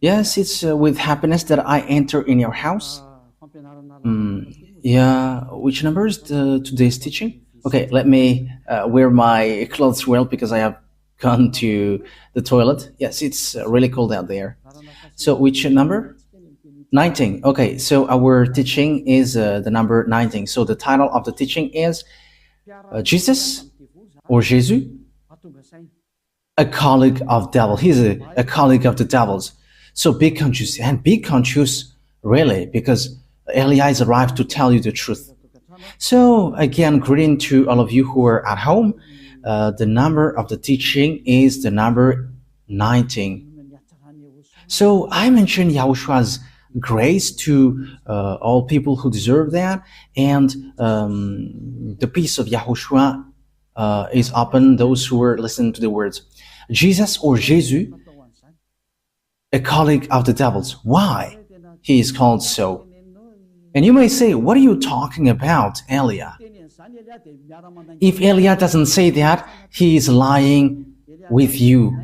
Yes, it's with happiness that I enter in your house. Yeah, which number is today's teaching? Okay, let me wear my clothes well because I have gone to the toilet. Yes, it's really cold out there. So, which number? 19. Okay, so our teaching is the number 19. So, the title of the teaching is Jesus or Jesus, a colleague of devil. He's a colleague of the devils. So be conscious and be conscious really because Elias arrived to tell you the truth. So again, greeting to all of you who are at home. The number of the teaching is the number 19. So I mentioned Yahoshua's grace to all people who deserve that, and the peace of Yahushua is upon those who are listening to the words. Jesus or Jesus, a colleague of the devils. Why he is called so? And you may say, what are you talking about, Elia? If Elia doesn't say that, he is lying with you,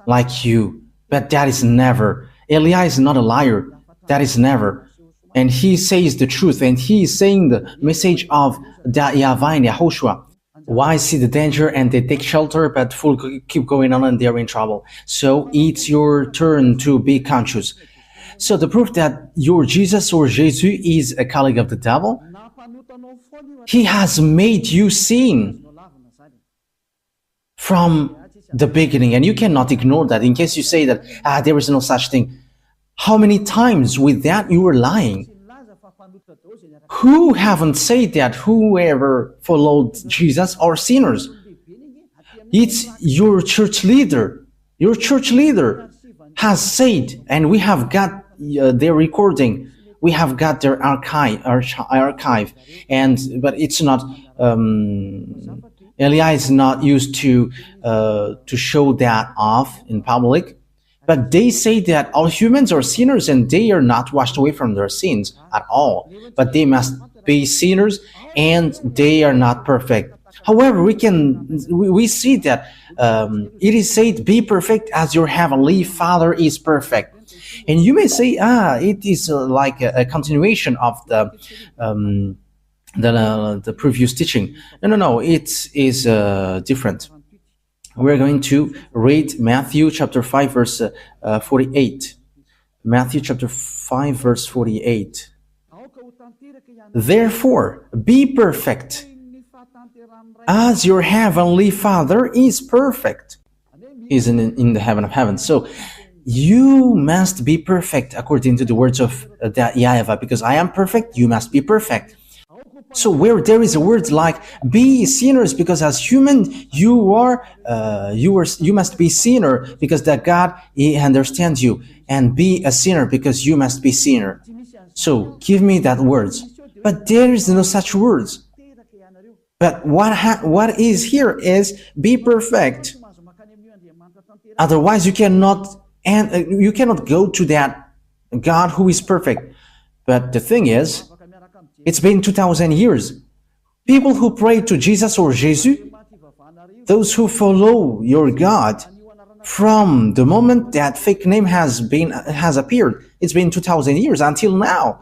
like you. But that is never. Elia is not a liar. That is never. And he says the truth, and he is saying the message of YAHVAH and YAHOSHUAH. Why see the danger and they take shelter, but full keep going on and they're in trouble. So it's your turn to be conscious. So the proof that your Jesus or Jesus is a colleague of the devil, he has made you sin from the beginning, and you cannot ignore that. In case you say that there is no such thing, how many times with that you were lying? Who haven't said that whoever followed Jesus are sinners? It's your church leader. Your church leader has said, and we have got their recording. We have got their archive, but it's not. Elia is not used to show that off in public. But they say that all humans are sinners and they are not washed away from their sins at all. But they must be sinners and they are not perfect. However, we see that it is said, be perfect as your heavenly Father is perfect. And you may say, it is like a continuation of the previous teaching. No, it is different. We're going to read Matthew chapter 5 verse 48. Matthew chapter 5 verse 48. Therefore, be perfect as your heavenly Father is perfect. Is in the heaven of heavens. So you must be perfect according to the words of YAHVAH, because I am perfect, you must be perfect. So where there is a word like be sinners, because as human you must be sinner because that God he understands you, and be a sinner because you must be sinner. So give me that words, but there is no such words. But what is here is be perfect. Otherwise you cannot go to that God who is perfect. But the thing is, it's been 2,000 years. People who pray to Jesus or Jesus, those who follow your God, from the moment that fake name has appeared, it's been 2,000 years until now.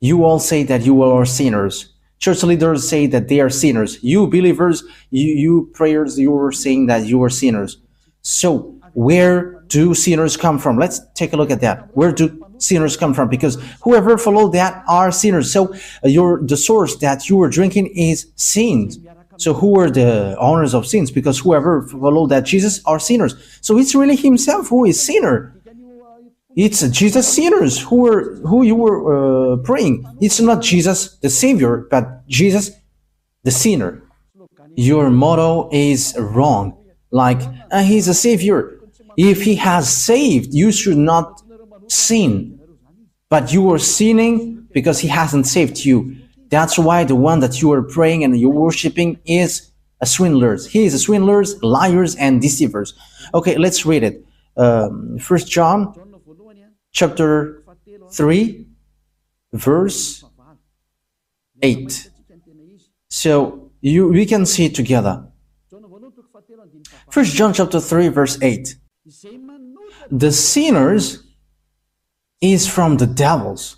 You all say that you are sinners. Church leaders say that they are sinners. You believers, you prayers, you are saying that you are sinners. So where do sinners come from? Let's take a look at that. Where do sinners come from? Because whoever followed that are sinners. So the source that you are drinking is sins. So who are the owners of sins? Because whoever followed that Jesus are sinners. So it's really himself who is sinner. It's Jesus sinners who you were praying. It's not Jesus the Savior, but Jesus the sinner. Your motto is wrong. Like he's a Savior. If he has saved, you should not sin. But you are sinning because he hasn't saved you. That's why the one that you are praying and you're worshiping is a swindler. He is a swindlers, liars, and deceivers. Okay, let's read it. 1 John chapter 3, verse 8. So we can see it together. 1 John chapter 3, verse 8. The sinners is from the devils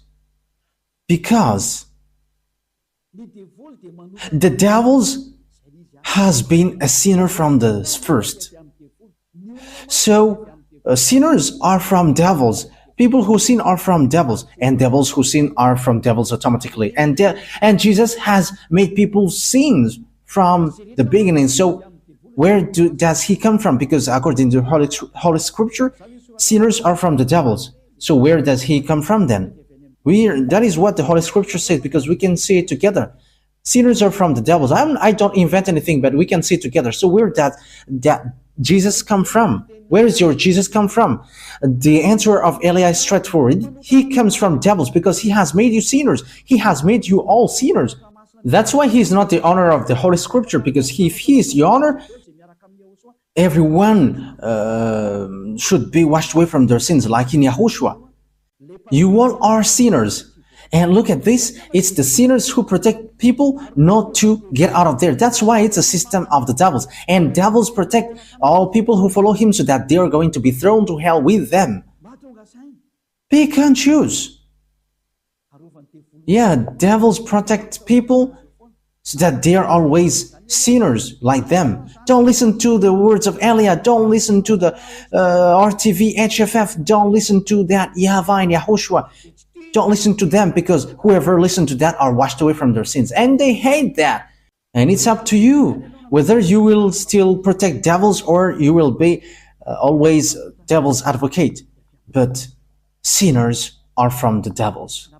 because the devils has been a sinner from the first. So sinners are from devils. People who sin are from devils, and devils who sin are from devils automatically. And Jesus has made people sins from the beginning. So does he come from? Because according to Holy Scripture, sinners are from the devils. So where does he come from then? That is what the Holy Scripture says, because we can see it together. Sinners are from the devils. I don't invent anything, but we can see it together. So where that Jesus come from? Where does your Jesus come from? The answer of Eli is straightforward. He comes from devils because he has made you sinners. He has made you all sinners. That's why he is not the owner of the Holy Scripture, because if he is the owner, everyone should be washed away from their sins, like in YAHOSHUAH. You all are sinners. And look at this, it's the sinners who protect people not to get out of there. That's why it's a system of the devils. And devils protect all people who follow him so that they are going to be thrown to hell with them. Pick and choose. Yeah, devils protect people so that they are always sinners like them. Don't listen to the words of Elia. Don't listen to the RTV, HFF. Don't listen to that YAHVAH and YAHOSHUAH. Don't listen to them, because whoever listens to that are washed away from their sins. And they hate that. And it's up to you whether you will still protect devils or you will be always devil's advocate. But sinners are from the devils.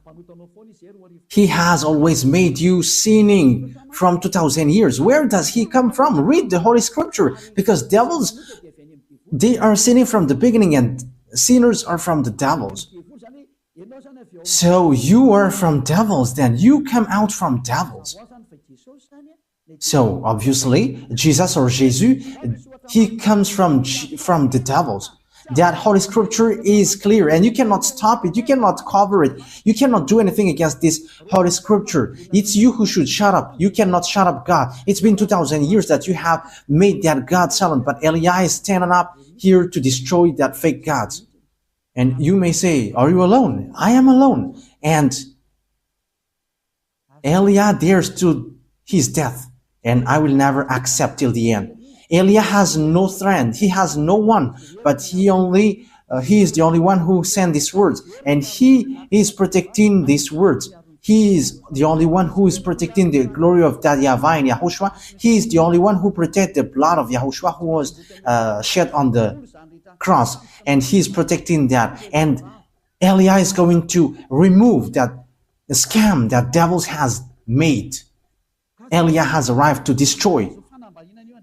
He has always made you sinning from 2000 years. Where does he come from? Read the Holy Scripture, because devils, they are sinning from the beginning, and sinners are from the devils. So you are from devils, then you come out from devils. So obviously, Jesus or Jesus, he comes from the devils. That Holy Scripture is clear, and you cannot stop it, you cannot cover it, you cannot do anything against this Holy Scripture. It's you who should shut up. You cannot shut up God. It's been 2000 years that you have made that God silent, but Eli is standing up here to destroy that fake gods. And you may say, are you alone? I am alone. And Elia dares to his death, and I will never accept till the end. Elia has no friend. He has no one, but he is the only one who sent these words, and he is protecting these words. He is the only one who is protecting the glory of that YAHVAH and YAHOSHUAH. He is the only one who protects the blood of YAHOSHUAH who was shed on the cross, and he is protecting that. And Elia is going to remove that scam that devils has made. Elia has arrived to destroy,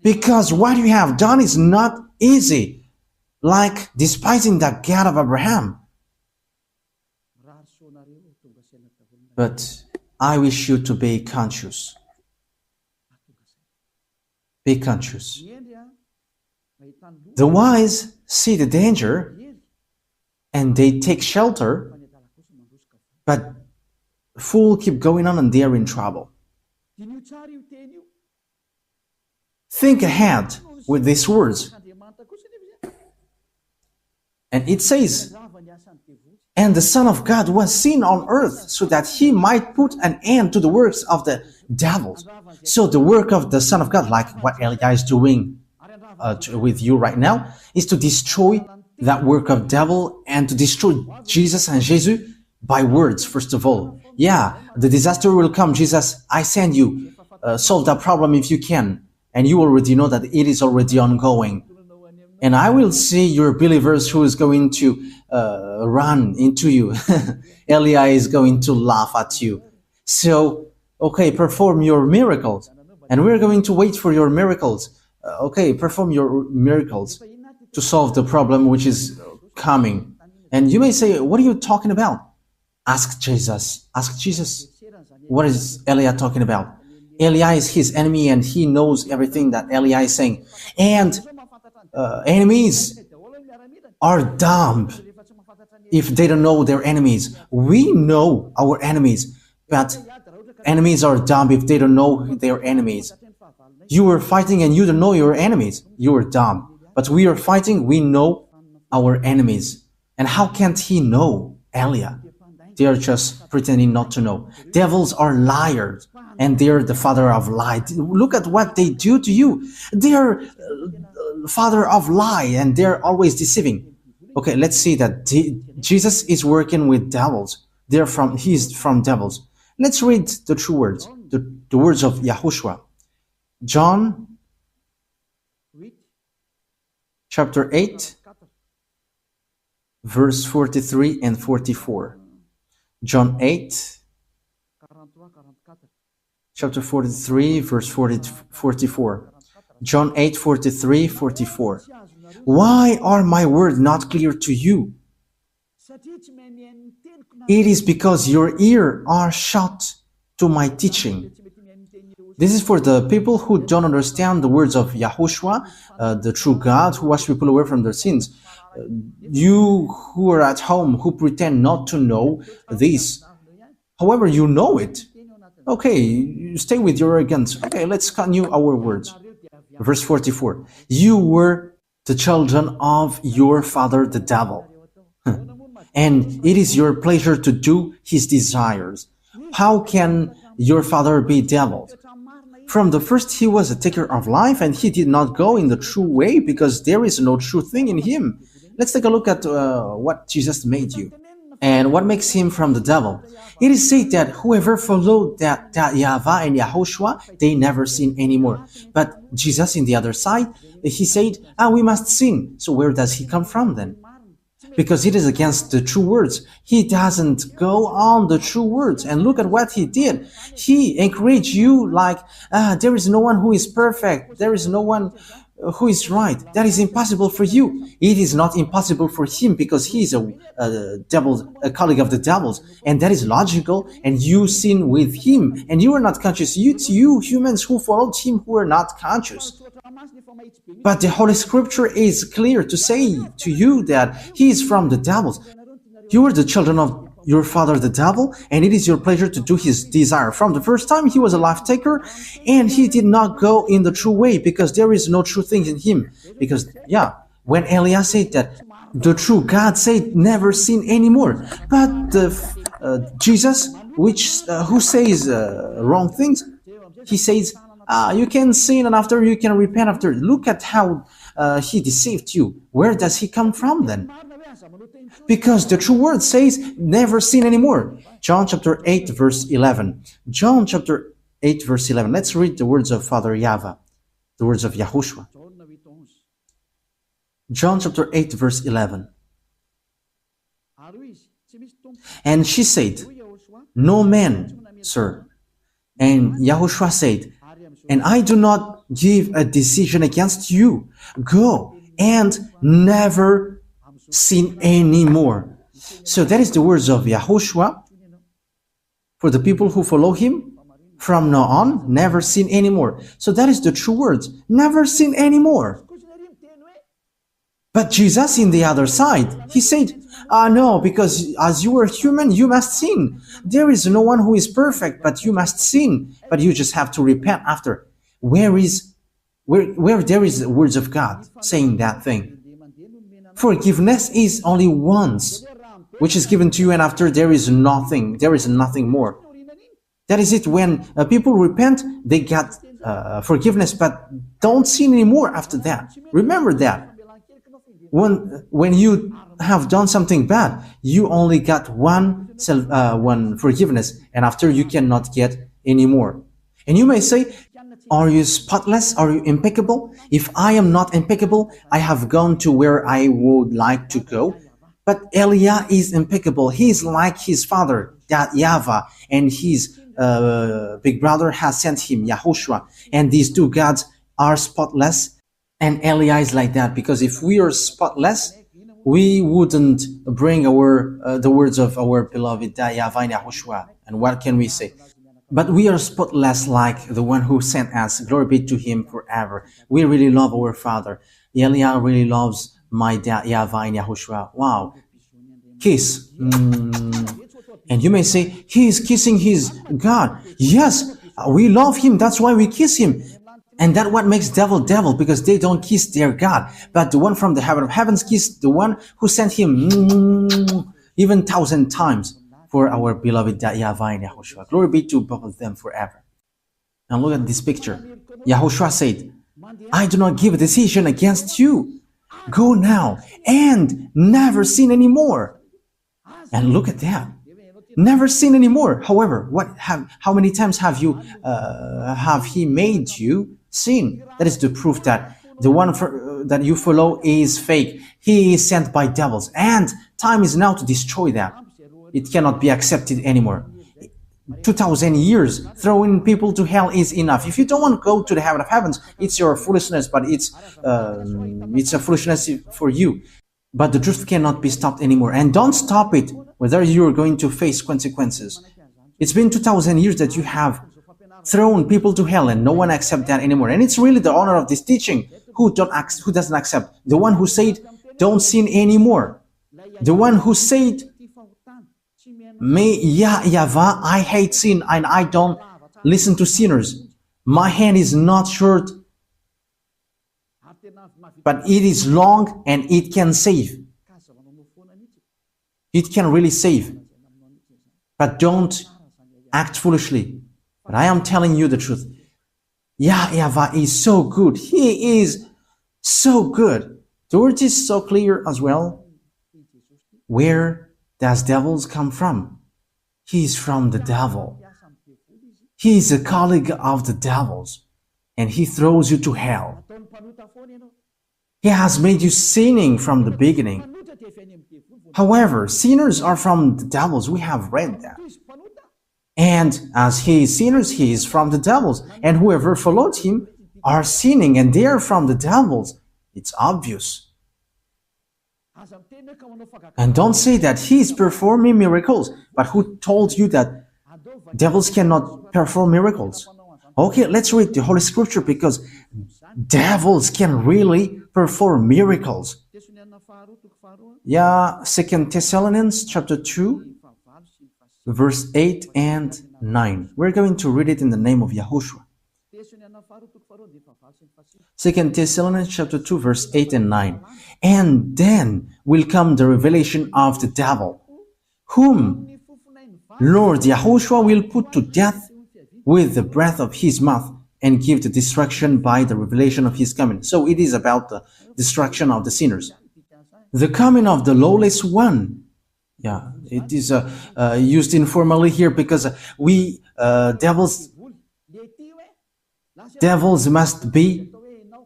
because what you have done is not easy, like despising the God of Abraham. But I wish you to be conscious. Be conscious. The wise see the danger and they take shelter, but fool keep going on and they are in trouble. Think ahead with these words. And it says, and the Son of God was seen on earth so that he might put an end to the works of the devils. So the work of the Son of God, like what Elia is doing with you right now, is to destroy that work of devil and to destroy Jesus and Jesus by words, first of all. Yeah, the disaster will come. Jesus, I send you. Solve that problem if you can. And you already know that it is already ongoing. And I will see your believers who is going to run into you. Elia is going to laugh at you. So, okay, perform your miracles. And we're going to wait for your miracles. Okay, perform your miracles to solve the problem which is coming. And you may say, what are you talking about? Ask Jesus. Ask Jesus. What is Elia talking about? Elia is his enemy and he knows everything that Elia is saying. And enemies are dumb if they don't know their enemies. We know our enemies, but enemies are dumb if they don't know their enemies. You are fighting and you don't know your enemies. You are dumb. But we are fighting, we know our enemies. And how can't he know, Elia? They are just pretending not to know. Devils are liars, and they're the father of lie. Look at what they do to you. They're father of lie, and they're always deceiving. Okay, let's see that Jesus is working with devils. He's from devils. Let's read the true words, the words of YAHOSHUAH. John chapter 8, verse 43 and 44. John 8, chapter 43, verse 44. John 8, 43, 44. Why are my words not clear to you? It is because your ears are shut to my teaching. This is for the people who don't understand the words of YAHOSHUAH, the true God who washes people away from their sins. You who are at home, who pretend not to know this, however, you know it. Okay, you stay with your arrogance. Okay, let's continue our words. Verse 44. You were the children of your father the devil, and it is your pleasure to do his desires. How can your father be devil? From the first he was a taker of life, and he did not go in the true way because there is no true thing in him. Let's take a look at what Jesus made you and what makes him from the devil. It is said that whoever followed that YAHVAH and YAHOSHUAH, they never sin anymore. But Jesus, in the other side, he said, we must sin. So where does he come from then? Because it is against the true words. He doesn't go on the true words. And look at what he did. He encouraged you like, there is no one who is perfect. There is no one who is right. That is impossible for you. It is not impossible for him because he is a colleague of the devil's, and that is logical. And you sin with him, and you are not conscious. It's you humans who followed him who are not conscious. But the Holy Scripture is clear to say to you that he is from the devil's. You are the children of your father the devil, and it is your pleasure to do his desire. From the first time he was a life taker, and he did not go in the true way because there is no true thing in him. Because when Elias said that the true God said never sin anymore, but Jesus, who says wrong things, he says you can sin and after you can repent after. Look at how he deceived you. Where does he come from then? Because the true word says never sin anymore. John chapter 8 verse 11. John chapter 8 verse 11. Let's read the words of Father YAHVAH, the words of YAHOSHUAH. John chapter 8 verse 11. And she said, no man, sir. And YAHOSHUAH said, and I do not give a decision against you. Go and never sin anymore. So that is the words of YAHOSHUAH for the people who follow him. From now on, never sin anymore. So that is the true words. Never sin anymore. But Jesus, in the other side, he said, no, because as you are human, you must sin. There is no one who is perfect, but you must sin. But you just have to repent after. Where there is the words of God saying that thing? Forgiveness is only once, which is given to you, and after there is nothing more. That is it. When people repent, they get forgiveness, but don't sin anymore after that. Remember that. When you have done something bad, you only got one forgiveness, and after you cannot get any more. And you may say, are you spotless? Are you impeccable? If I am not impeccable, I have gone to where I would like to go. But Elia is impeccable. He is like his father, that YAHVAH, and his big brother has sent him, YAHOSHUAH. And these two gods are spotless. And Elia is like that, because if we are spotless, we wouldn't bring the words of our beloved YAHVAH and YAHOSHUAH. And what can we say? But we are spotless like the one who sent us. Glory be to him forever. We really love our Father. Elia really loves my dad, YAHVAH and YAHOSHUAH. Wow. Kiss. And you may say, he is kissing his God. Yes, we love him. That's why we kiss him. And that what makes devil devil, because they don't kiss their God. But the one from the heaven of heavens kissed the one who sent him even 1,000 times for our beloved YAHVAH and YAHOSHUAH. Glory be to both of them forever. Now look at this picture. YAHOSHUAH said, I do not give a decision against you. Go now and never sin anymore. And look at that. Never sin anymore. However, how many times have he made you sin? That is the proof that the one that you follow is fake. He is sent by devils, and time is now to destroy that. It cannot be accepted anymore. 2,000 years throwing people to hell is enough. If you don't want to go to the heaven of heavens, it's your foolishness, but it's a foolishness for you. But the truth cannot be stopped anymore, and don't stop it, whether you're going to face consequences. It's been 2,000 years that you have thrown people to hell, and no one accepts that anymore. And it's really the honor of this teaching who doesn't accept. The one who said, don't sin anymore. The one who said, YAHVAH, I hate sin and I don't listen to sinners. My hand is not short, but it is long and it can save. It can really save. But don't act foolishly. But I am telling you the truth. YAHVAH is so good. He is so good. The word is so clear as well. Where does devils come from? He is from the devil. He is a colleague of the devils, and he throws you to hell. He has made you sinning from the beginning. However, sinners are from the devils. We have read that. And as he is sinners, he is from the devils. And whoever followed him are sinning, and they are from the devils. It's obvious. And don't say that he is performing miracles. But who told you that devils cannot perform miracles? Okay, let's read the Holy Scripture, because devils can really perform miracles. Yeah, 2 Thessalonians chapter 2, verse 8 and 9. We're going to read it in the name of Yahushua. 2 Thessalonians chapter 2, verse 8 and 9. And then will come the revelation of the devil, whom Lord Yahushua will put to death with the breath of his mouth, and give the destruction by the revelation of his coming. So it is about the destruction of the sinners. The coming of the lawless one. Yeah, it is used informally here, because devils must be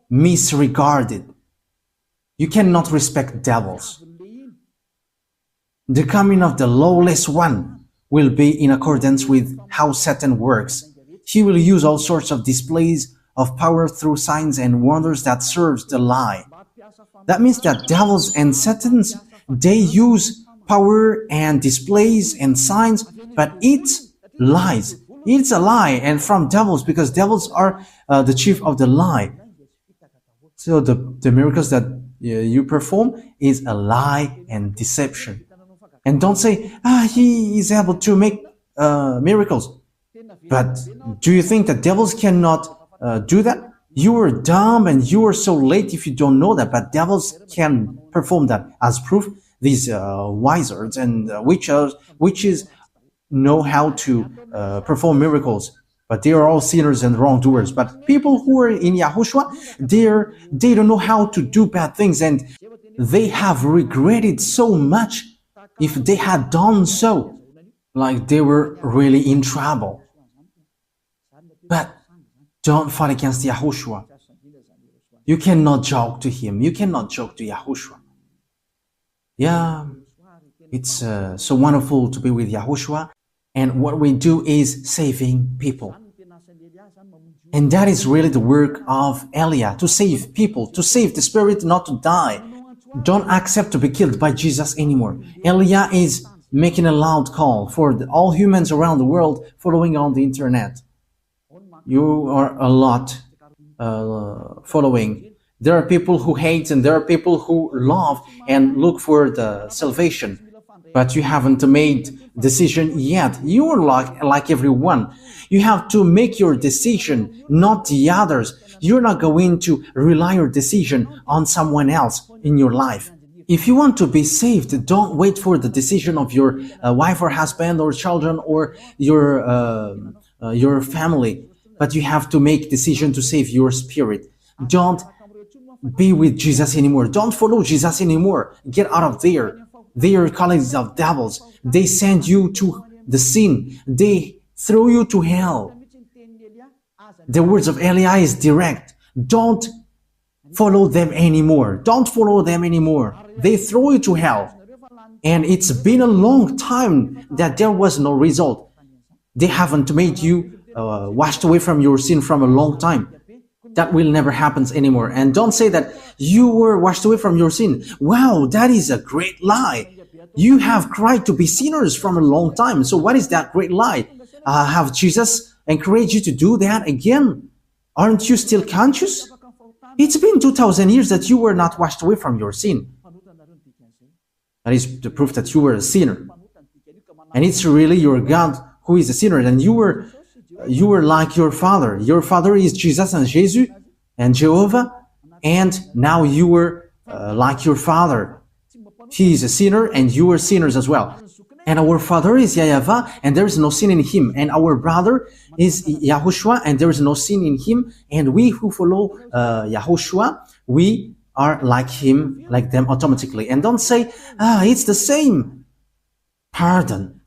misregarded. You cannot respect devils. The coming of the lawless one will be in accordance with how Satan works. He will use all sorts of displays of power through signs and wonders that serves the lie. That means that devils and Satans, they use power and displays and signs, but it's lies. It's a lie, and from devils, because devils are the chief of the lie. So the miracles that you perform is a lie and deception. And don't say, he is able to make miracles. But do you think that devils cannot do that? You are dumb and you are so late if you don't know that, but devils can perform that. As proof, these wizards and witches know how to perform miracles, but they are all sinners and wrongdoers. But people who are in Yahushua, they don't know how to do bad things, and they have regretted so much if they had done so, like they were really in trouble. But don't fight against Yahushua. You cannot joke to him. You cannot joke to Yahushua. Yeah, it's so wonderful to be with Yahushua. And what we do is saving people. And that is really the work of Elia, to save people, to save the spirit not to die. Don't accept to be killed by Jesus anymore. Elia is making a loud call for all humans around the world following on the internet. You are a lot following. There are people who hate, and there are people who love and look for the salvation. but you haven't made decision yet. You're like everyone. You have to make your decision, not the others. You're not going to rely your decision on someone else in your life. If you want to be saved, don't wait for the decision of your wife or husband or children or your family, but you have to make decision to save your spirit. Don't be with Jesus anymore. Don't follow Jesus anymore. Get out of there. They are colleagues of devils. They send you to the sin. They throw you to hell. The words of Eli is direct. Don't follow them anymore. Don't follow them anymore. They throw you to hell. And it's been a long time that there was no result. They haven't made you washed away from your sin from a long time. That will never happen anymore. And don't say that you were washed away from your sin. Wow, that is a great lie. You have cried to be sinners from a long time. So what is that great lie? Have Jesus encouraged you to do that again? Aren't you still conscious? It's been 2,000 years that you were not washed away from your sin. That is the proof that you were a sinner. And it's really your God who is a sinner. And you were like your father. Your father is Jesus and Jesus and Jehovah. And now you were like your father. He is a sinner and you are sinners as well. And our father is YAHVAH and there is no sin in him. And our brother is YAHOSHUAH and there is no sin in him. And we who follow YAHOSHUAH, we are like him, like them automatically. And don't say, it's the same. Pardon.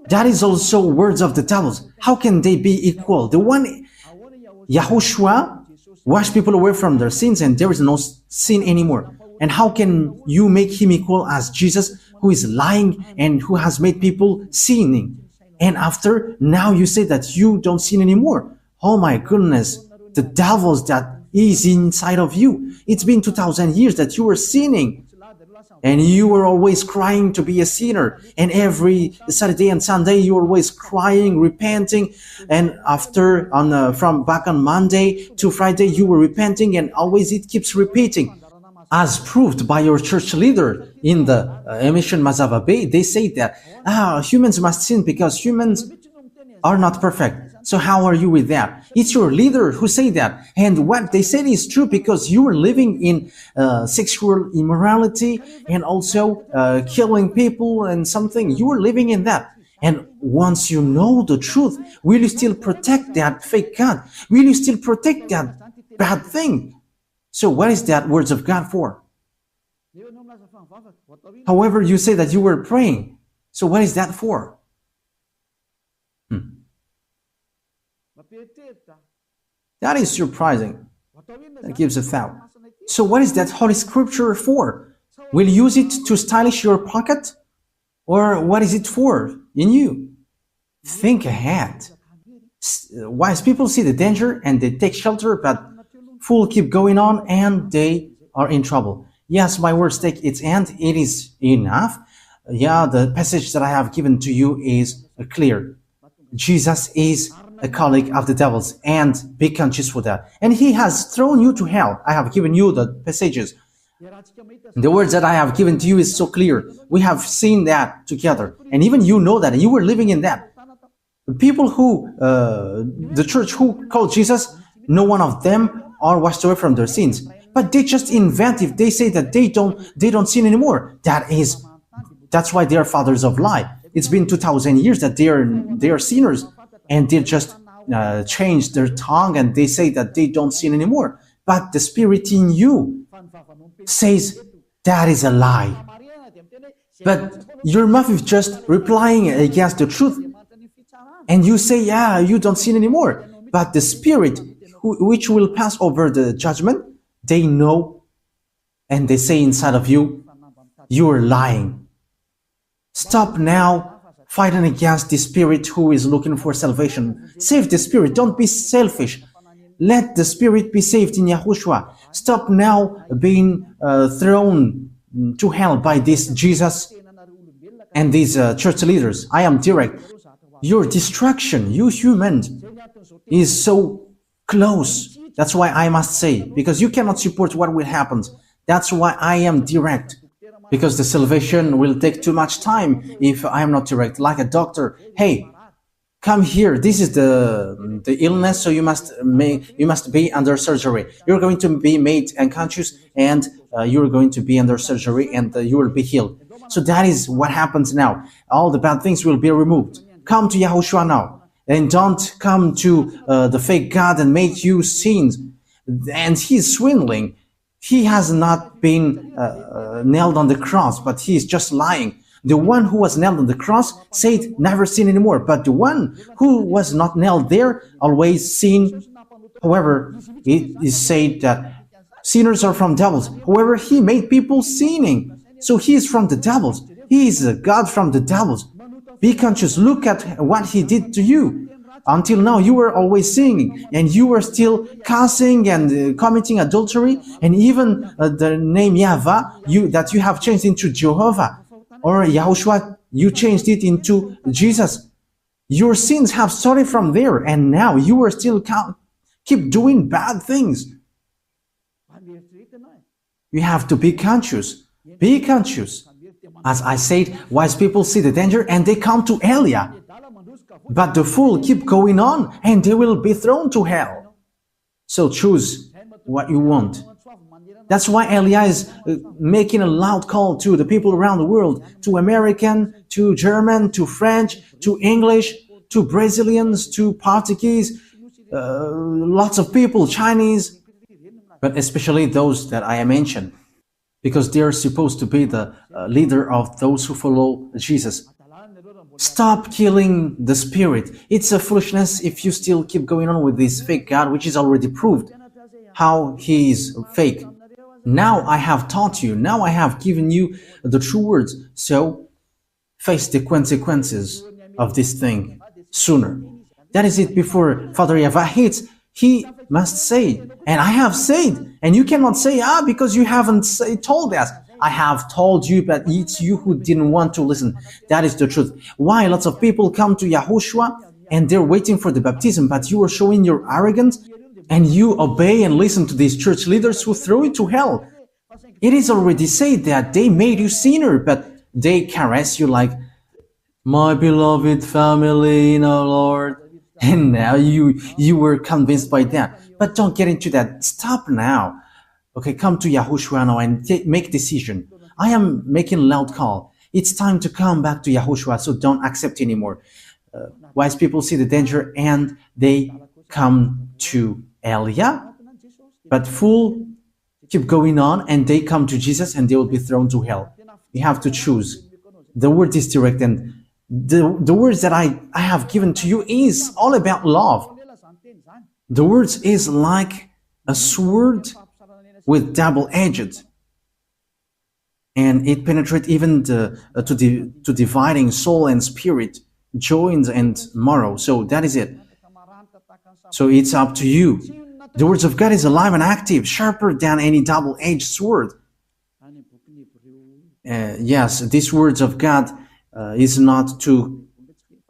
That is also words of the devils. How can they be equal? The one, YAHOSHUAH, wash people away from their sins and there is no sin anymore. And how can you make him equal as Jesus, who is lying and who has made people sinning? And after, now you say that you don't sin anymore. Oh my goodness, the devils that is inside of you. It's been 2,000 years that you were sinning. And you were always crying to be a sinner. And every Saturday and Sunday, you were always crying, repenting. And after, from back on Monday to Friday, you were repenting. And always it keeps repeating. As proved by your church leader in the emission Mazava Bay, they say that humans must sin because humans are not perfect. So how are you with that? It's your leader who say that. And what they said is true because you were living in sexual immorality and also killing people and something. You were living in that. And once you know the truth, will you still protect that fake God? Will you still protect that bad thing? So what is that words of God for? However, you say that you were praying. So what is that for? That is surprising. That gives a thought. So what is that Holy Scripture for? Will you use it to stylish your pocket? Or what is it for in you? Think ahead. Wise people see the danger and they take shelter, but fools keep going on and they are in trouble. Yes, my words take its end. It is enough. Yeah, the passage that I have given to you is clear. Jesus is a colleague of the devils, and be conscious for that. And he has thrown you to hell. I have given you the passages. The words that I have given to you is so clear. We have seen that together. And even you know that. You were living in that. The people who, the church who called Jesus, no one of them are washed away from their sins. But they just invent if they say that they don't sin anymore. That's why they are fathers of lie. It's been 2,000 years that they are sinners, and they just change their tongue and they say that they don't sin anymore. But the spirit in you says that is a lie. But your mouth is just replying against the truth, and you say, yeah, you don't sin anymore. But the spirit which will pass over the judgment, they know, and they say inside of you, you are lying. Stop now fighting against the spirit who is looking for salvation. Save the spirit. Don't be selfish. Let the spirit be saved in YAHOSHUAH. Stop now being thrown to hell by this Jesus and these church leaders. I am direct. Your destruction, you humans, is so close. That's why I must say, because you cannot support what will happen. That's why I am direct. because the salvation will take too much time if I am not direct. Like a doctor, hey, come here. This is the illness, so you must be under surgery. You're going to be made unconscious, and you're going to be under surgery, and you will be healed. So that is what happens now. All the bad things will be removed. Come to Yahushua now, and don't come to the fake God and make you sins. And he's swindling. He has not been nailed on the cross, but he is just lying. The one who was nailed on the cross said, never sin anymore. But the one who was not nailed there always sin. However, it is said that sinners are from devils. However, he made people sinning. So he is from the devils. He is a God from the devils. Be conscious. Look at what he did to you. Until now, you were always singing, and you were still cussing and committing adultery, and even the name YAHVAH that you have changed into Jehovah, or YAHOSHUAH, you changed it into Jesus. Your sins have started from there, and now you are still keep doing bad things. You have to be conscious. Be conscious. As I said, wise people see the danger and they come to Elia. But the fool keep going on and they will be thrown to hell. So choose what you want. That's why Elia is making a loud call to the people around the world, to American, to German, to French, to English, to Brazilians, to Portuguese, lots of people, Chinese, but especially those that I mentioned, because they are supposed to be the leader of those who follow Jesus. Stop killing the spirit. It's a foolishness if you still keep going on with this fake God, which is already proved how he is fake. Now I have taught you. Now I have given you the true words. So face the consequences of this thing sooner. That is it. Before Father YAHVAH hits, he must say, and I have said, and you cannot say, because you haven't told us. I have told you, but it's you who didn't want to listen. That is the truth. Why lots of people come to YAHOSHUAH and they're waiting for the baptism, but you are showing your arrogance and you obey and listen to these church leaders who throw you to hell. It is already said that they made you sinner, but they caress you like, my beloved family in our Lord. And now you were convinced by that. But don't get into that. Stop now. Okay, come to YAHOSHUAH now and make decision. I am making a loud call. It's time to come back to YAHOSHUAH, so don't accept anymore. Wise people see the danger and they come to Elia, but fool keep going on and they come to Jesus and they will be thrown to hell. You have to choose. The word is direct, and the words that I have given to you is all about love. The words is like a sword with double-edged, and it penetrates even to dividing soul and spirit, joints and marrow. So that is it. So it's up to you. The words of God is alive and active, sharper than any double-edged sword. Yes, these words of God is not to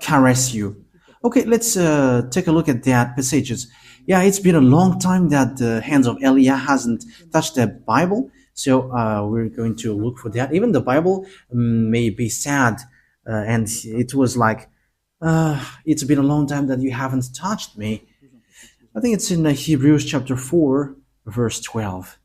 caress you. Okay, let's take a look at that passages. Yeah, it's been a long time that the hands of Elia hasn't touched the Bible, so we're going to look for that. Even the Bible may be sad, and it was like, it's been a long time that you haven't touched me. I think it's in Hebrews chapter 4, verse 12.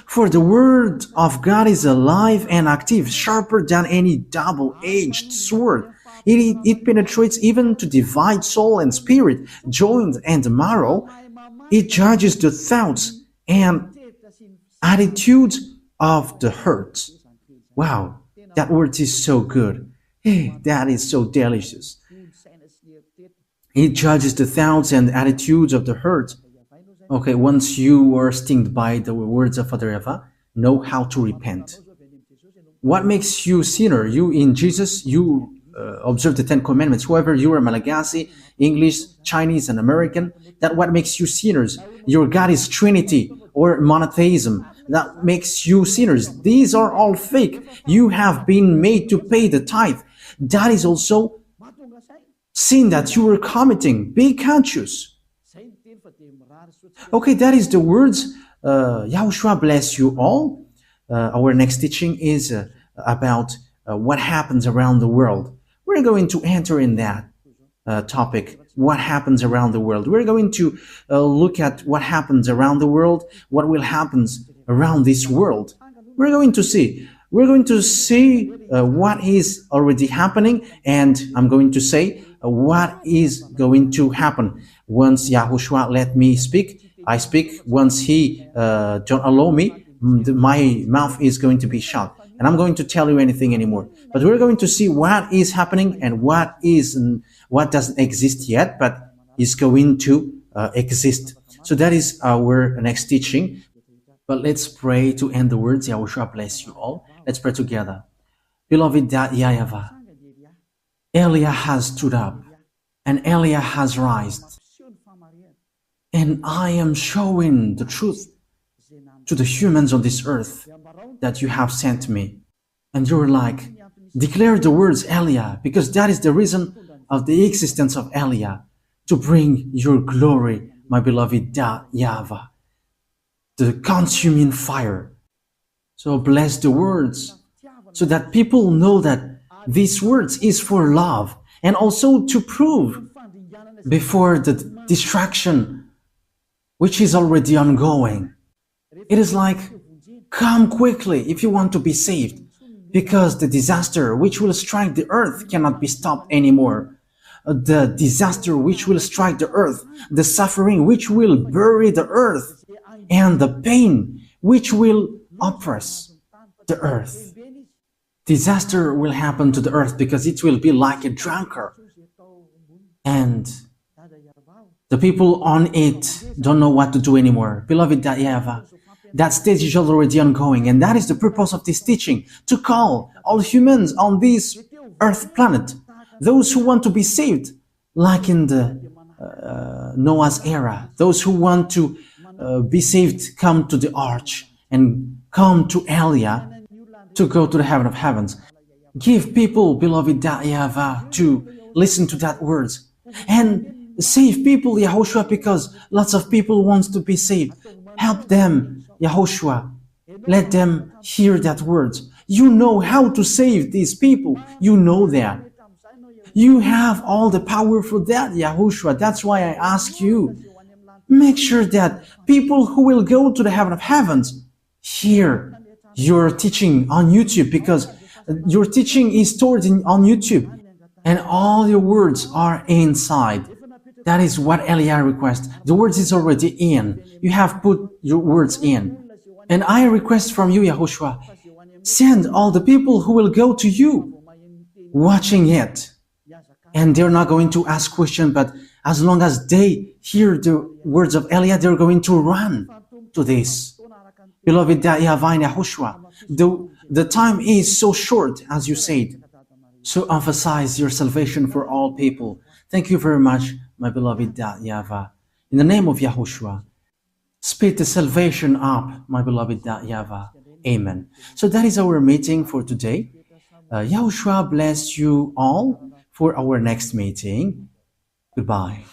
For the word of God is alive and active, sharper than any double-edged sword. It penetrates even to divide soul and spirit, joint and marrow. It judges the thoughts and attitudes of the heart. Wow, that word is so good. Hey, that is so delicious. It judges the thoughts and attitudes of the heart. Okay, once you are stung by the words of Father YAHVAH, know how to repent. What makes you sinner? You in Jesus, you observe the 10 commandments. Whoever you are, Malagasy, English, Chinese, and American, that what makes you sinners. Your God is Trinity or monotheism. That makes you sinners. These are all fake. You have been made to pay the tithe. That is also sin that you were committing. Be conscious. Okay, that is the words. Yahushua bless you all. Our next teaching is about what happens around the world. We're going to enter in that topic, what happens around the world. We're going to look at what happens around the world, what will happen around this world. We're going to see what is already happening, and I'm going to say what is going to happen. Once Yahushua let me speak, I speak. Once he don't allow me, my mouth is going to be shut, and I'm going to tell you anything anymore. But we're going to see what is happening and what doesn't exist yet, but is going to exist. So that is our next teaching. But let's pray to end the words. Yahushua bless you all. Let's pray together. Beloved YAHVAH, Elia has stood up and Elia has risen. And I am showing the truth to the humans on this earth that you have sent me. And you're like, declare the words Elia, because that is the reason of the existence of Elia, to bring your glory, my beloved YAHVAH, the consuming fire. So bless the words, so that people know that these words is for love, and also to prove before the distraction which is already ongoing. It is like, come quickly if you want to be saved, because the disaster which will strike the earth cannot be stopped anymore. The disaster which will strike the earth, the suffering which will bury the earth, and the pain which will oppress the earth. Disaster will happen to the earth because it will be like a drunkard, and the people on it don't know what to do anymore. Beloved YAHVAH, that stage is already ongoing, and that is the purpose of this teaching, to call all humans on this earth planet, those who want to be saved, like in the Noah's era, those who want to be saved, come to the arch and come to Elia to go to the heaven of heavens. Give people, beloved YAHVAH, to listen to that words and save people, Yahushua, because lots of people want to be saved. Help them, Yahushua. Let them hear that words. You know how to save these people. You know that. You have all the power for that, Yahushua. That's why I ask you, make sure that people who will go to the heaven of heavens hear your teaching on YouTube, because your teaching is stored on YouTube and all your words are inside. That is what Elia requests. The words is already in. You have put your words in. And I request from you, Yahushua, send all the people who will go to you watching it. And they're not going to ask questions, but as long as they hear the words of Elia, they're going to run to this. Beloved YAHVAH and Yahushua, the time is so short, as you said. So emphasize your salvation for all people. Thank you very much, my beloved YAHVAH. In the name of Yahushua, speed the salvation up, my beloved YAHVAH. Amen. So that is our meeting for today. Yahushua bless you all for our next meeting. Goodbye.